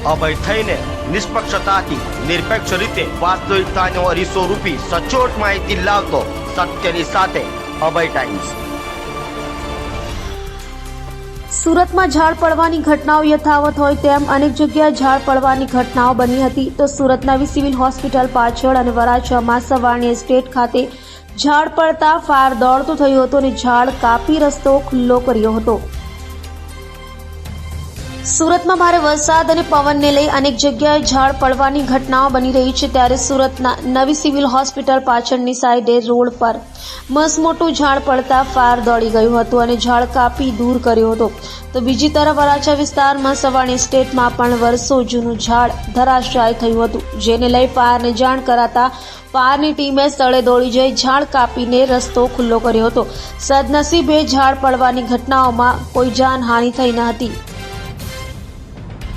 અભય થઈને નિષ્પક્ષતાથી નિરપેક્ષ રીતે વાસ્તવિકતાનો અરીસો રૂપી સચોટ માહિતી લાવતો સત્યની સાથે અભય ટાઈમ્સ। સુરતમાં ઝાડ પડવાની ઘટનાઓ યથાવત હોય તેમ અનેક જગ્યાએ ઝાડ પડવાની ઘટનાઓ બની હતી તો સુરત નવી સિવિલ હોસ્પિટલ પાછળ અને વરાછામાં સવાણી એસ્ટેટ ખાતે ઝાડ પડતા ફાયર દોડતું થયું હતું અને ઝાડ કાપી રસ્તો ખુલ્લો કર્યો હતો। સુરતમાં ભારે વરસાદ અને પવનને લઈ અનેક જગ્યાએ ઝાડ પડવાની ઘટનાઓ બની રહી છે ત્યારે સુરતના નવી સિવિલ હોસ્પિટલ પાછળની સાઈડે રોડ પર મસમોટું ઝાડ પડતા ફાયર દોડી ગયું હતું અને ઝાડ કાપી દૂર કર્યો હતો તો બીજી તરફ વરાછા વિસ્તારમાં સવાણી એસ્ટેટમાં પણ વર્ષો જૂનું ઝાડ ધરાશાય થયું હતું જેને લઈ ફાયરને જાણ કરાતા ફાયરની ટીમે સ્થળે દોડી જઈ ઝાડ કાપીને રસ્તો ખુલ્લો કર્યો હતો। સદનસીબે ઝાડ પડવાની ઘટનાઓમાં કોઈ જાનહાનિ થઈ ન હતી।